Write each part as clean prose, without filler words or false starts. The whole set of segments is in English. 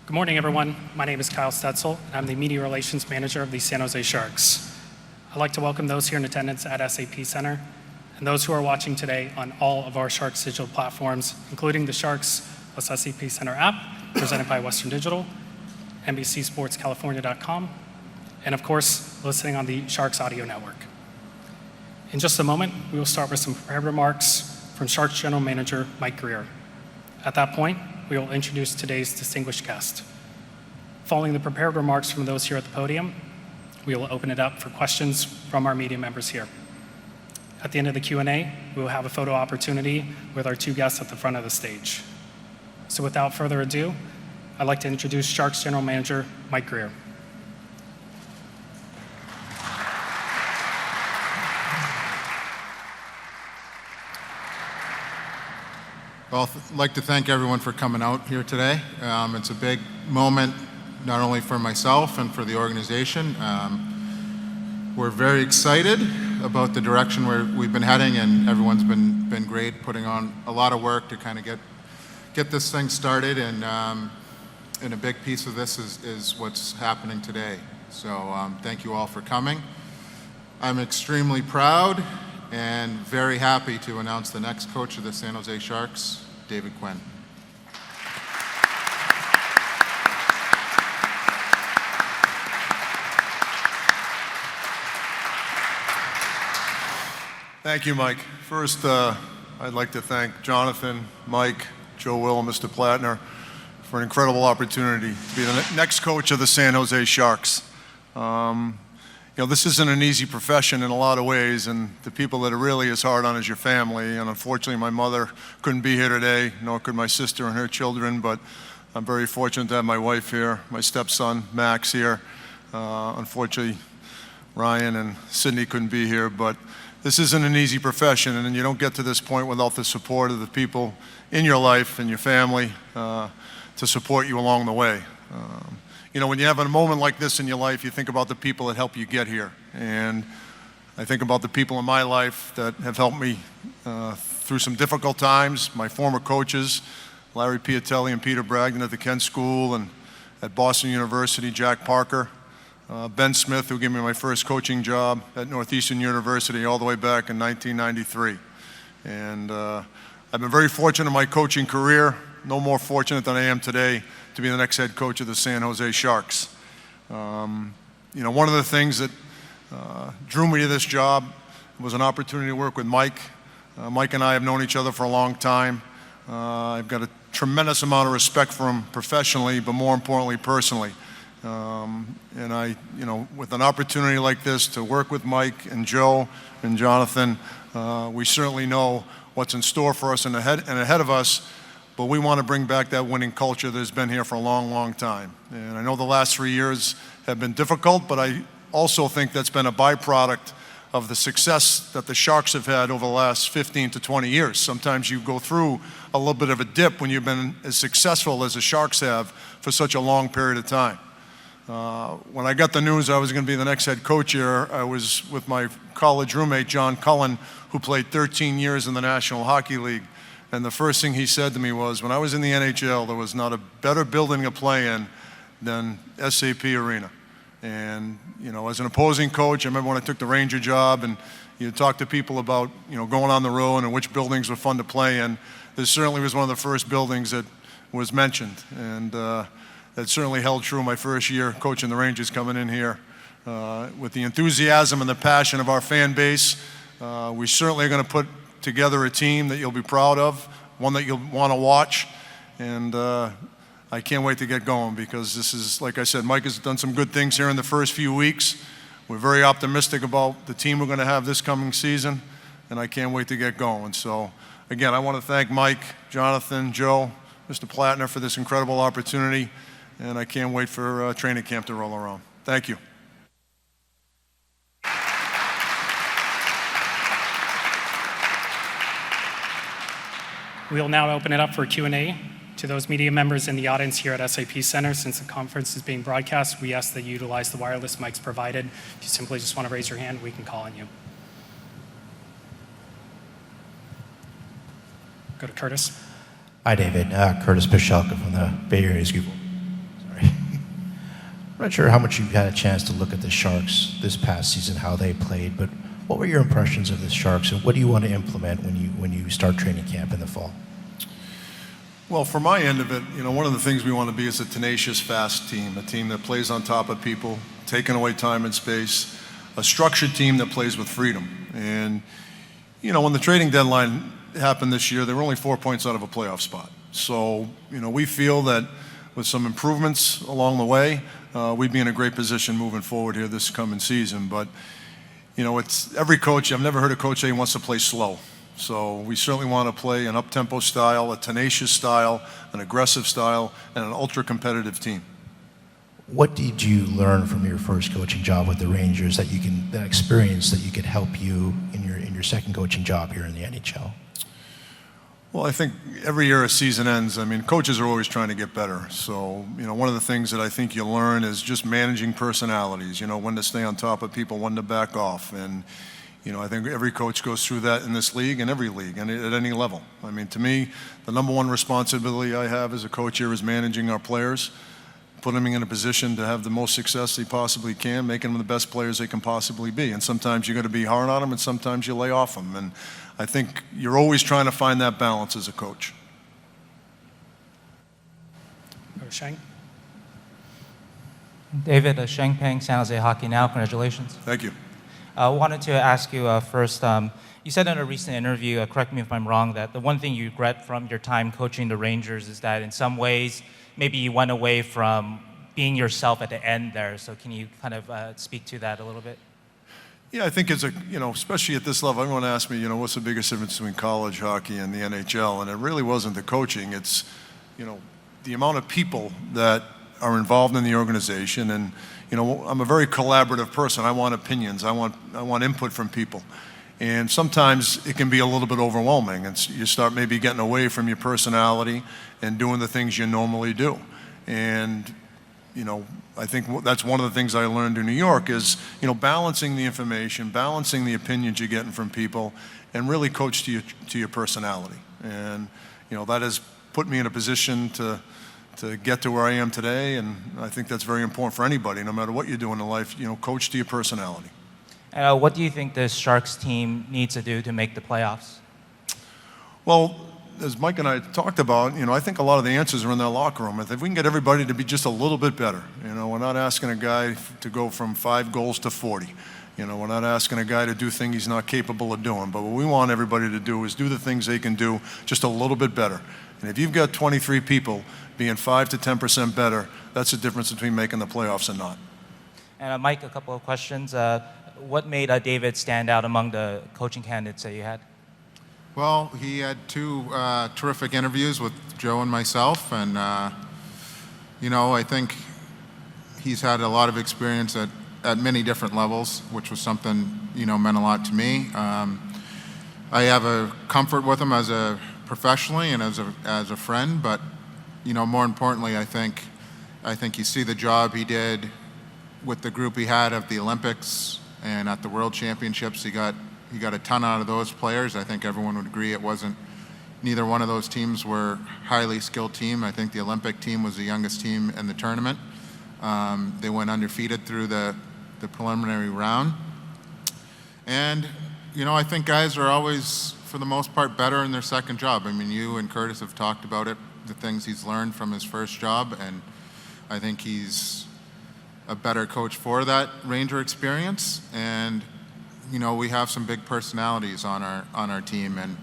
Good morning, everyone. My name is Kyle Stetzel, and I'm the Media Relations Manager of the San Jose Sharks. I'd like to welcome those here in attendance at SAP Center and those who are watching today on all of our Sharks digital platforms, including the Sharks plus SAP Center app, presented by Western Digital, NBCSportsCalifornia.com, and of course, listening on the Sharks Audio Network. In just a moment, we will start with some prepared remarks from Sharks General Manager Mike Greer. At that point, we will introduce today's distinguished guest. Following the prepared remarks from those here at the podium, we will open it up for questions from our media members here. At the end of the Q&A, we will have a photo opportunity with our two guests at the front of the stage. So without further ado, I'd like to introduce Sharks General Manager Mike Greer. Well, I'd like to thank everyone for coming out here today. It's a big moment, not only for myself and for the organization. We're very excited about the direction where we've been heading, and everyone's been great, putting on a lot of work to kind of get this thing started. And a big piece of this is what's happening today. So thank you all for coming. I'm extremely proud and very happy to announce the next coach of the San Jose Sharks, David Quinn. Thank you, Mike. First, I'd like to thank Jonathan, Mike, Joe Will, and Mr. Plattner for an incredible opportunity to be the next coach of the San Jose Sharks. This isn't an easy profession in a lot of ways, and the people that it really is hard on is your family. And unfortunately, my mother couldn't be here today, nor could my sister and her children, but I'm very fortunate to have my wife here, my stepson, Max, here. Unfortunately, Ryan and Sydney couldn't be here, but this isn't an easy profession, and you don't get to this point without the support of the people in your life and your family to support you along the way. When you have a moment like this in your life, you think about the people that help you get here. And I think about the people in my life that have helped me through some difficult times. My former coaches, Larry Piatelli and Peter Bragdon at the Kent School and at Boston University, Jack Parker, Ben Smith, who gave me my first coaching job at Northeastern University all the way back in 1993. And I've been very fortunate in my coaching career, no more fortunate than I am today to be the next head coach of the San Jose Sharks. One of the things that drew me to this job was an opportunity to work with Mike. Mike and I have known each other for a long time. I've got a tremendous amount of respect for him professionally, but more importantly, personally. With an opportunity like this to work with Mike and Joe and Jonathan, we certainly know what's in store for us and ahead of us. But we want to bring back that winning culture that has been here for a long, long time. And I know the last 3 years have been difficult, but I also think that's been a byproduct of the success that the Sharks have had over the last 15 to 20 years. Sometimes you go through a little bit of a dip when you've been as successful as the Sharks have for such a long period of time. When I got the news I was going to be the next head coach here, I was with my college roommate, John Cullen, who played 13 years in the National Hockey League. And the first thing he said to me was, when I was in the NHL, there was not a better building to play in than SAP Arena. And, as an opposing coach, I remember when I took the Ranger job and you talk to people about, going on the road and which buildings were fun to play in. This certainly was one of the first buildings that was mentioned. And that certainly held true my first year coaching the Rangers coming in here. With the enthusiasm and the passion of our fan base, we certainly are going to put together a team that you'll be proud of, one that you'll want to watch, and I can't wait to get going because this is, like I said, Mike has done some good things here in the first few weeks. We're very optimistic about the team we're going to have this coming season, and I can't wait to get going. So, again, I want to thank Mike, Jonathan, Joe, Mr. Plattner for this incredible opportunity, and I can't wait for training camp to roll around. Thank you. We will now open it up for Q&A. To those media members in the audience here at SAP Center, since the conference is being broadcast, we ask that you utilize the wireless mics provided. If you simply just want to raise your hand, we can call on you. Go to Curtis. Hi, David. Curtis Pishelka from the Bay Area School. not sure how much you've had a chance to look at the Sharks this past season, how they played, but what were your impressions of the Sharks, and what do you want to implement when you start training camp in the fall? Well, for my end of it, one of the things we want to be is a tenacious, fast team, a team that plays on top of people, taking away time and space, a structured team that plays with freedom. And, when the trading deadline happened this year, they were only 4 points out of a playoff spot. So, we feel that with some improvements along the way, we'd be in a great position moving forward here this coming season. But, it's every coach, I've never heard a coach say he wants to play slow. So we certainly want to play an up-tempo style, a tenacious style, an aggressive style, and an ultra-competitive team. What did you learn from your first coaching job with the Rangers that experience that you could help you in your second coaching job here in the NHL? Well, I think every year a season ends, coaches are always trying to get better. So, one of the things that I think you learn is just managing personalities, when to stay on top of people, when to back off. And, I think every coach goes through that in this league and every league and at any level. To me, the number one responsibility I have as a coach here is managing our players, putting them in a position to have the most success they possibly can, making them the best players they can possibly be. And sometimes you're going to be hard on them and sometimes you lay off them. And I think you're always trying to find that balance as a coach. Sheng? David, Sheng Peng, San Jose Hockey Now. Congratulations. Thank you. I wanted to ask you first, you said in a recent interview, correct me if I'm wrong, that the one thing you regret from your time coaching the Rangers is that in some ways, maybe you went away from being yourself at the end there. So can you kind of speak to that a little bit? Yeah, I think especially at this level, everyone asks me, what's the biggest difference between college hockey and the NHL? And it really wasn't the coaching. It's, the amount of people that are involved in the organization. And, I'm a very collaborative person. I want opinions. I want input from people. And sometimes it can be a little bit overwhelming. And you start maybe getting away from your personality and doing the things you normally do. And, I think that's one of the things I learned in New York is, balancing the information, balancing the opinions you're getting from people, and really coach to your personality. And, that has put me in a position to get to where I am today, and I think that's very important for anybody, no matter what you're doing in life, coach to your personality. What do you think the Sharks team needs to do to make the playoffs? Well, as Mike and I talked about, I think a lot of the answers are in their locker room. If we can get everybody to be just a little bit better, we're not asking a guy to go from 5 goals to 40. We're not asking a guy to do things he's not capable of doing. But what we want everybody to do is do the things they can do just a little bit better. And if you've got 23 people being 5 to 10% better, that's the difference between making the playoffs and not. And Mike, a couple of questions. What made David stand out among the coaching candidates that you had? Well, he had 2 terrific interviews with Joe and myself, and I think he's had a lot of experience at many different levels, which was something meant a lot to me. I have a comfort with him as a professionally and as a friend, but more importantly, I think you see the job he did with the group he had at the Olympics and at the World Championships. He got a ton out of those players. I think everyone would agree neither one of those teams were highly skilled team. I think the Olympic team was the youngest team in the tournament. They went undefeated through the preliminary round. And, I think guys are always, for the most part, better in their second job. You and Curtis have talked about it, the things he's learned from his first job, and I think he's a better coach for that Ranger experience. And, we have some big personalities on our team, and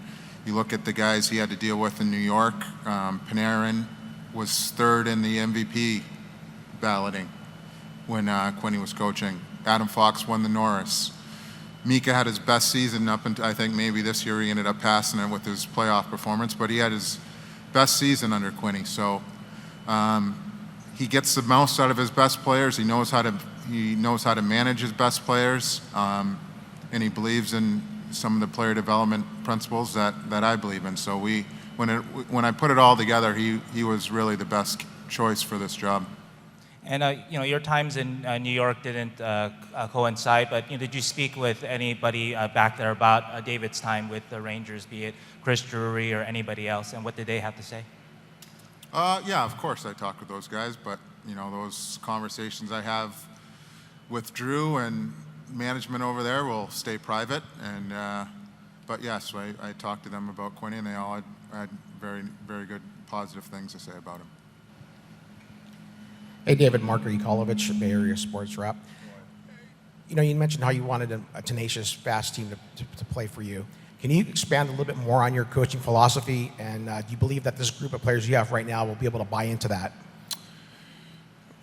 you look at the guys he had to deal with in New York. Panarin was 3rd in the MVP balloting when he was coaching. Adam Fox won the Norris. Mika had his best season up until I think maybe this year he ended up passing it with his playoff performance, but he had his best season under Quinny. So he gets the most out of his best players. He knows how to manage his best players, and he believes in some of the player development principles that I believe in. So when I put it all together, he was really the best choice for this job. And your times in New York didn't coincide, but did you speak with anybody back there about David's time with the Rangers, be it Chris Drury or anybody else, and what did they have to say? Yeah, of course I talk with those guys, but those conversations I have with Drew and management over there will stay private. And but yes, I talked to them about Quinny, and they all had very, very good, positive things to say about him. Hey, David, Mark Yakolovich, Bay Area Sports Rep. You mentioned how you wanted a tenacious, fast team to play for you. Can you expand a little bit more on your coaching philosophy, and do you believe that this group of players you have right now will be able to buy into that?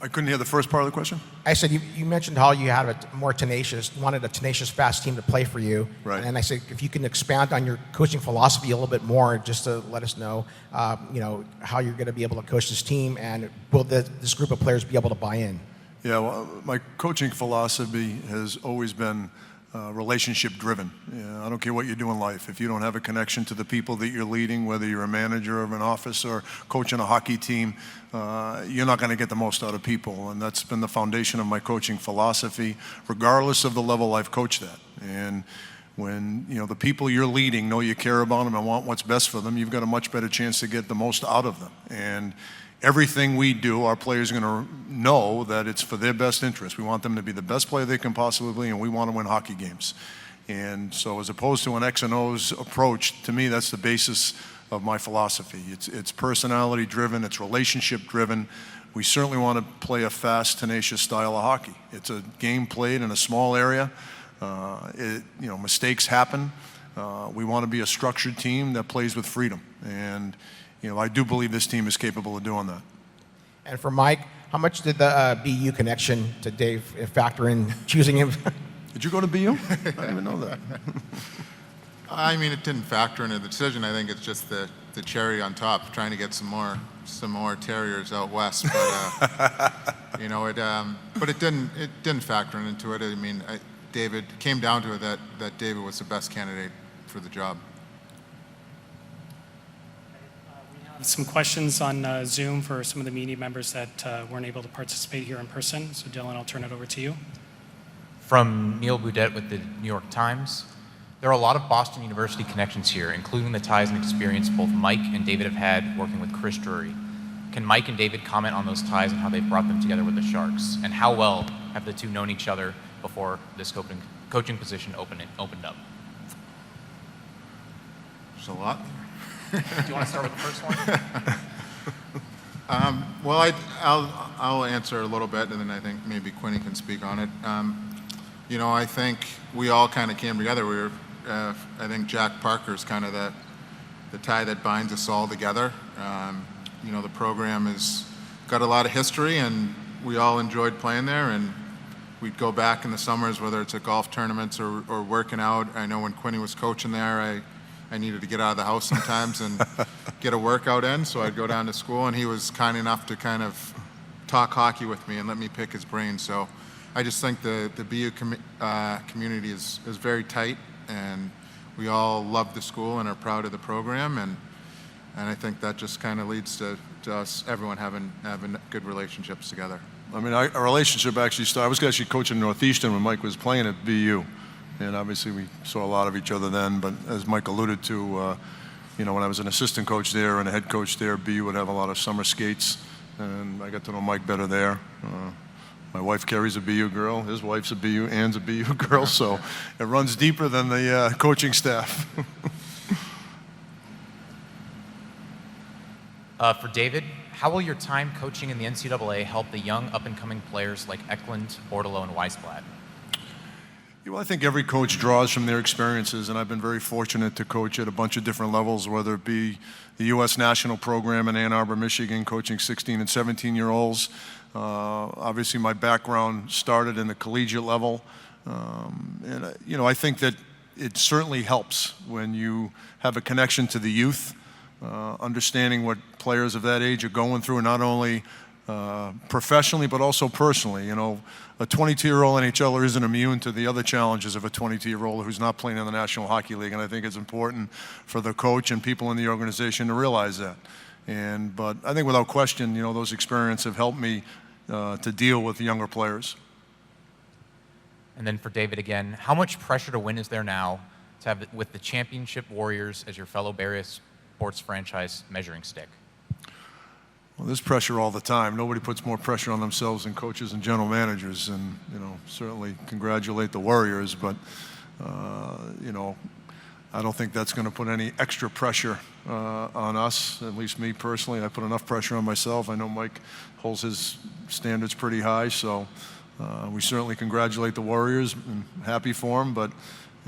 I couldn't hear the first part of the question. I said you mentioned how you had wanted a tenacious, fast team to play for you. Right. And I said if you can expand on your coaching philosophy a little bit more, just to let us know, how you're going to be able to coach this team, and will this group of players be able to buy in? Yeah, well, my coaching philosophy has always been relationship driven. I don't care what you do in life. If you don't have a connection to the people that you're leading, whether you're a manager of an office or coaching a hockey team, you're not going to get the most out of people. And that's been the foundation of my coaching philosophy, regardless of the level I've coached at. And when the people you're leading know you care about them and want what's best for them, you've got a much better chance to get the most out of them. And everything we do, our players are going to know that it's for their best interest. We want them to be the best player they can possibly be, and we want to win hockey games. And so as opposed to an X and O's approach, to me, that's the basis of my philosophy. It's personality driven, it's relationship driven. We certainly want to play a fast, tenacious style of hockey. It's a game played in a small area. Mistakes happen. We want to be a structured team that plays with freedom. And I do believe this team is capable of doing that. And for Mike, how much did the BU connection to Dave factor in choosing him? Did you go to BU? I didn't even know that. I mean, it didn't factor into the decision. I think it's just the cherry on top, trying to get some more Terriers out west. But but it didn't factor into it. I mean, David came down to it that David was the best candidate for the job. Some questions on Zoom for some of the media members that weren't able to participate here in person. So Dylan, I'll turn it over to you. From Neil Boudet with the New York Times. There are a lot of Boston University connections here, including the ties and experience both Mike and David have had working with Chris Drury. Can Mike and David comment on those ties and how they've brought them together with the Sharks? And how well have the two known each other before this coaching position opened up? There's a lot. Do you want to start with the first one? Well, I'll answer a little bit, and then I think maybe Quinny can speak on it. I think we all kind of came together. I think Jack Parker's kind of the tie that binds us all together. The program has got a lot of history, and we all enjoyed playing there. And we'd go back in the summers, whether it's at golf tournaments or working out. I know when Quinny was coaching there, I needed to get out of the house sometimes and get a workout in, so I'd go down to school, and he was kind enough to kind of talk hockey with me and let me pick his brain. So I just think the BU community is very tight, and we all love the school and are proud of the program, and I think that just kind of leads to us, everyone having good relationships together. I mean, our relationship actually started. I was actually coaching Northeastern when Mike was playing at BU. And obviously we saw a lot of each other then, but as Mike alluded to, when I was an assistant coach there and a head coach there, BU would have a lot of summer skates, and I got to know Mike better there. My wife Carrie's a BU girl, his wife's a BU, Ann's a BU girl, so it runs deeper than the coaching staff. For David, how will your time coaching in the NCAA help the young up-and-coming players like Eklund, Bordeleau, and Weisblatt? Well, I think every coach draws from their experiences, and I've been very fortunate to coach at a bunch of different levels, whether it be the U.S. national program in Ann Arbor, Michigan, coaching 16 and 17-year-olds. Obviously, my background started in the collegiate level, and I think that it certainly helps when you have a connection to the youth, understanding what players of that age are going through, not only professionally but also personally. A 22-year-old NHLer isn't immune to the other challenges of a 22-year-old who's not playing in the National Hockey League, and I think it's important for the coach and people in the organization to realize that. But I think without question, those experiences have helped me to deal with younger players. And then for David again, how much pressure to win is there now to have with the championship Warriors as your fellow Bay Area sports franchise measuring stick? Well, there's pressure all the time. Nobody puts more pressure on themselves than coaches and general managers. And, certainly congratulate the Warriors, but, I don't think that's going to put any extra pressure on us, at least me personally. I put enough pressure on myself. I know Mike holds his standards pretty high, so we certainly congratulate the Warriors and happy for them, but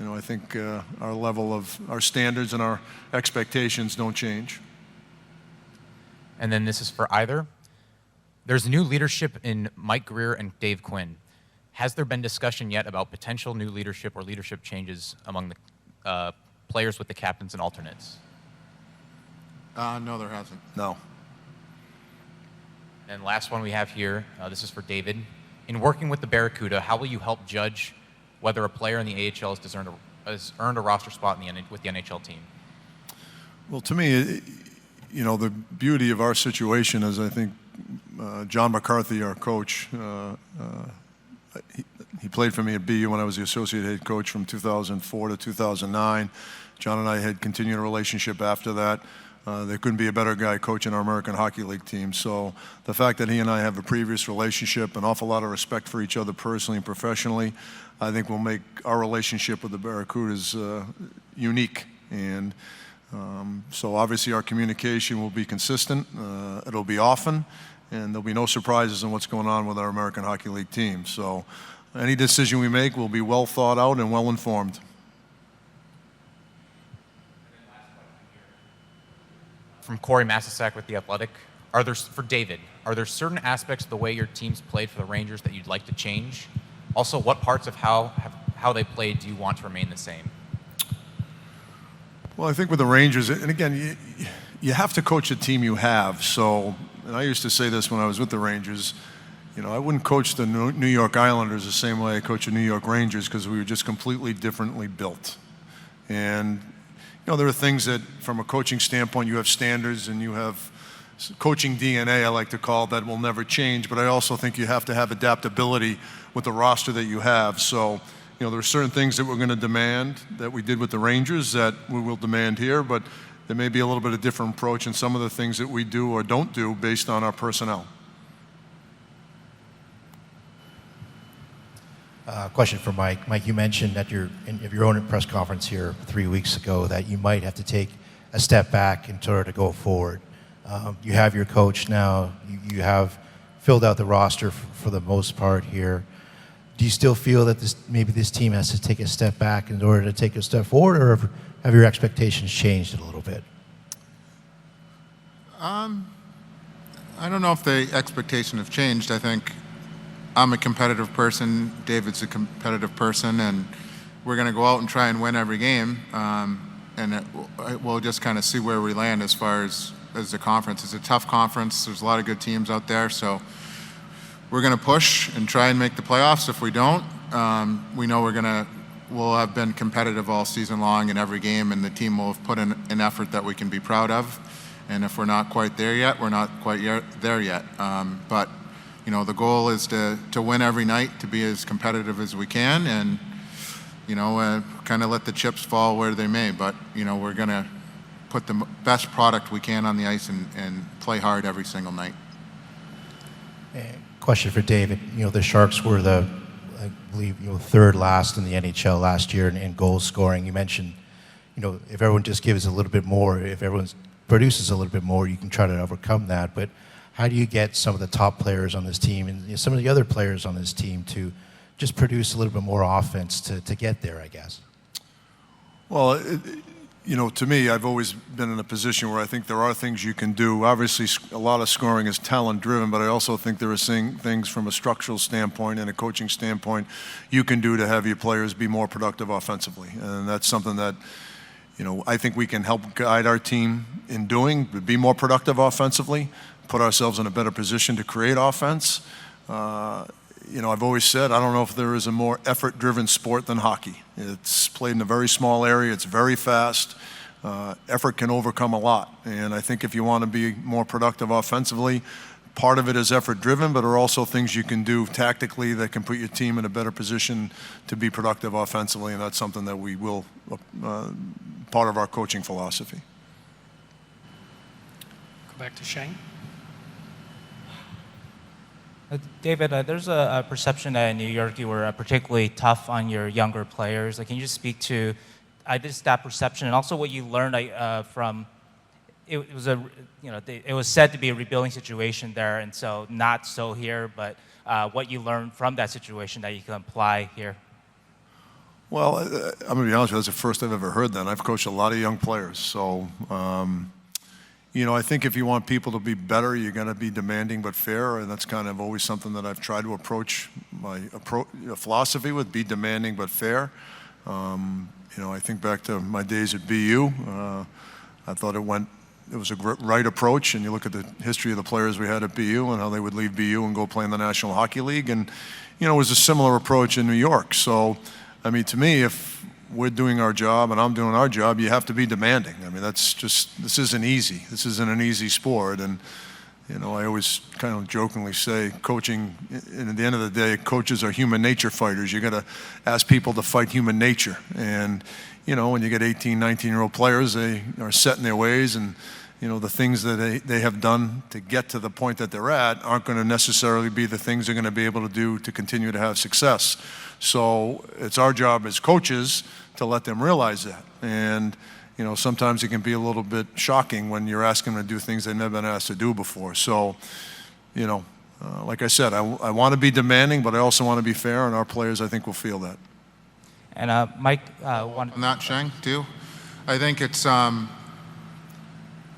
I think our level of our standards and our expectations don't change. And then this is for either. There's new leadership in Mike Greer and Dave Quinn. Has there been discussion yet about potential new leadership or leadership changes among the players with the captains and alternates? No, there hasn't. No. And last one we have here, this is for David. In working with the Barracuda, how will you help judge whether a player in the AHL has earned a roster spot with the NHL team? Well, to me, the beauty of our situation is I think John McCarthy, our coach, he played for me at BU when I was the associate head coach from 2004 to 2009. John and I had continued a relationship after that. There couldn't be a better guy coaching our American Hockey League team. So the fact that he and I have a previous relationship, an awful lot of respect for each other personally and professionally, I think will make our relationship with the Barracudas unique. And so obviously our communication will be consistent. It'll be often, and there'll be no surprises in what's going on with our American Hockey League team. So any decision we make will be well thought out and well informed. From Corey Masisak with The Athletic, for David, are there certain aspects of the way your team's played for the Rangers that you'd like to change? Also, what parts of how they played do you want to remain the same? Well, I think with the Rangers, and again, you have to coach the team you have. So, and I used to say this when I was with the Rangers, I wouldn't coach the New York Islanders the same way I coach the New York Rangers because we were just completely differently built. And there are things that, from a coaching standpoint, you have standards and you have coaching DNA, I like to call it, that will never change. But I also think you have to have adaptability with the roster that you have. So, there are certain things that we're going to demand that we did with the Rangers that we will demand here, but there may be a little bit of different approach in some of the things that we do or don't do based on our personnel. Question for Mike. Mike, you mentioned at your own press conference here 3 weeks ago that you might have to take a step back in order to go forward. You have your coach now. You have filled out the roster for the most part here. Do you still feel that maybe this team has to take a step back in order to take a step forward, or have your expectations changed a little bit? I don't know if the expectations have changed. I think I'm a competitive person, David's a competitive person, and we're going to go out and try and win every game, and we'll just kind of see where we land as far as the conference. It's a tough conference. There's a lot of good teams out there, so we're going to push and try and make the playoffs. If we don't, we know we'll have been competitive all season long in every game, and the team will have put in an effort that we can be proud of. And if we're not quite there yet, we're not quite there yet. But the goal is to win every night, to be as competitive as we can, and kind of let the chips fall where they may. But we're going to put the best product we can on the ice and play hard every single night. Question for David. The Sharks were I believe, third last in the NHL last year in goal scoring. You mentioned, if everyone just gives a little bit more, if everyone produces a little bit more, you can try to overcome that. But how do you get some of the top players on this team and some of the other players on this team to just produce a little bit more offense to get there, I guess? Well, to me, I've always been in a position where I think there are things you can do. Obviously, a lot of scoring is talent-driven, but I also think there are things from a structural standpoint and a coaching standpoint you can do to have your players be more productive offensively. And that's something that, I think we can help guide our team in doing, to be more productive offensively, put ourselves in a better position to create offense. I've always said, I don't know if there is a more effort-driven sport than hockey. It's played in a very small area. It's very fast. Effort can overcome a lot. And I think if you want to be more productive offensively, part of it is effort-driven, but there are also things you can do tactically that can put your team in a better position to be productive offensively, and that's something that we will, part of our coaching philosophy. Go back to Shane. David, there's a perception that in New York you were particularly tough on your younger players. Like, can you just speak to just that perception and also what you learned from? It was it was said to be a rebuilding situation there, and so not so here. But what you learned from that situation that you can apply here. Well, I'm going to be honest with you, that's the first I've ever heard that. I've coached a lot of young players. So, I think if you want people to be better, you're going to be demanding but fair, and that's kind of always something that I've tried to approach my philosophy with, be demanding but fair. I think back to my days at BU. I thought it was a right approach, and you look at the history of the players we had at BU and how they would leave BU and go play in the National Hockey League, and, it was a similar approach in New York. So, to me, if we're doing our job and I'm doing our job, you have to be demanding. This isn't easy. This isn't an easy sport. And, I always kind of jokingly say coaching, and at the end of the day, coaches are human nature fighters. You got to ask people to fight human nature. And, when you get 18, 19-year-old players, they are set in their ways, and, the things that they have done to get to the point that they're at aren't going to necessarily be the things they're going to be able to do to continue to have success. So it's our job as coaches to let them realize that. And, sometimes it can be a little bit shocking when you're asking them to do things they've never been asked to do before. So, like I said, I want to be demanding, but I also want to be fair, and our players, I think, will feel that. And Mike, On that, Sheng, too, I think it's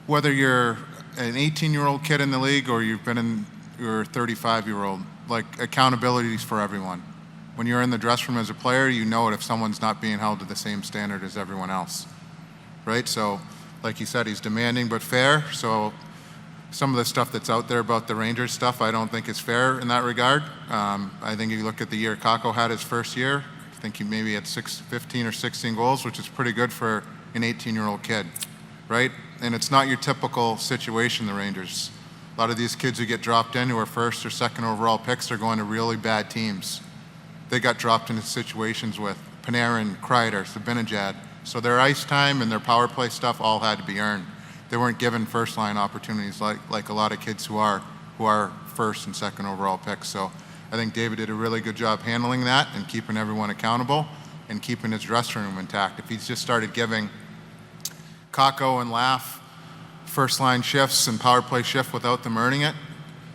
whether you're an 18-year-old kid in the league or you're a 35-year-old, like, accountability is for everyone. When you're in the dressing room as a player, you know it if someone's not being held to the same standard as everyone else, right? So, like you said, he's demanding but fair. So some of the stuff that's out there about the Rangers stuff, I don't think is fair in that regard. I think if you look at the year Kakko had his first year, I think he maybe had 15 or 16 goals, which is pretty good for an 18-year-old kid, right? And it's not your typical situation, the Rangers. A lot of these kids who get dropped in who are first or second overall picks are going to really bad teams. They got dropped into situations with Panarin, Kreider, Zibanejad. So their ice time and their power play stuff all had to be earned. They weren't given first line opportunities like a lot of kids who are first and second overall picks. So I think David did a really good job handling that and keeping everyone accountable and keeping his dressing room intact. If he's just started giving Kakko and Laugh first line shifts and power play shift without them earning it,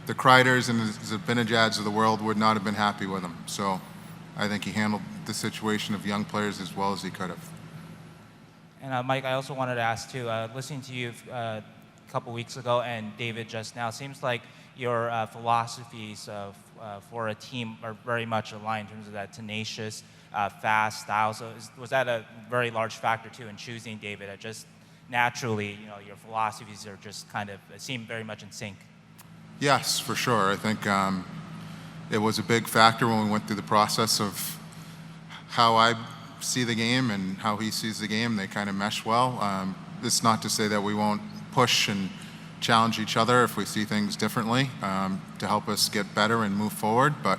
the Kreiders and the Zibanejads of the world would not have been happy with him. So I think he handled the situation of young players as well as he could have. And Mike, I also wanted to ask too, listening to you a couple weeks ago and David just now, seems like your philosophies for a team are very much aligned in terms of that tenacious, fast style. So was that a very large factor too in choosing David? Just naturally, your philosophies are just kind of seem very much in sync. Yes, for sure. I think it was a big factor when we went through the process of how I see the game and how he sees the game. They kind of mesh well. It's not to say that we won't push and challenge each other if we see things differently to help us get better and move forward, but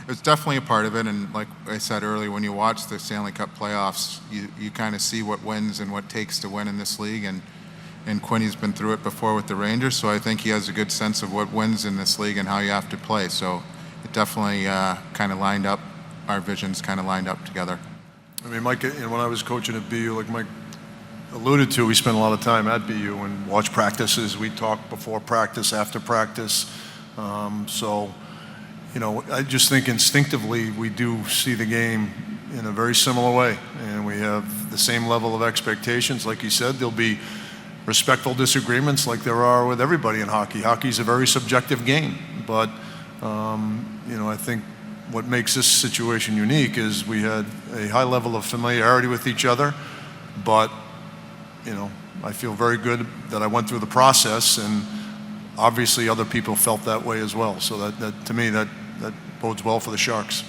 it's definitely a part of it. And like I said earlier, when you watch the Stanley Cup playoffs, you kind of see what wins and what takes to win in this league, and Quinny's been through it before with the Rangers, so I think he has a good sense of what wins in this league and how you have to play. So it definitely kind of lined up, our visions kind of lined up together. Mike, when I was coaching at BU, like Mike alluded to, we spent a lot of time at BU and watched practices. We talked before practice, after practice. I just think instinctively we do see the game in a very similar way, and we have the same level of expectations. Like you said, there'll be respectful disagreements like there are with everybody in hockey. Hockey's a very subjective game, but I think what makes this situation unique is we had a high level of familiarity with each other, but I feel very good that I went through the process, and obviously other people felt that way as well. So that to me, that bodes well for the Sharks.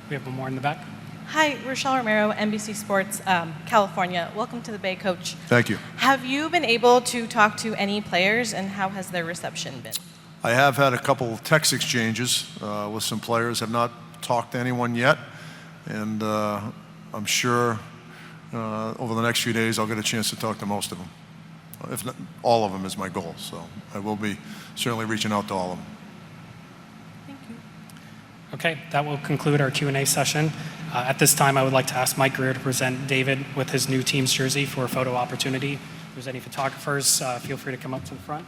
We have one more in the back. Hi, Rochelle Romero, NBC Sports, California. Welcome to the Bay, Coach. Thank you. Have you been able to talk to any players, and how has their reception been? I have had a couple of text exchanges with some players. Have not talked to anyone yet, and I'm sure over the next few days I'll get a chance to talk to most of them. If not, all of them is my goal, so I will be certainly reaching out to all of them. Okay, that will conclude our Q&A session. At this time, I would like to ask Mike Greer to present David with his new team's jersey for a photo opportunity. If there's any photographers, feel free to come up to the front.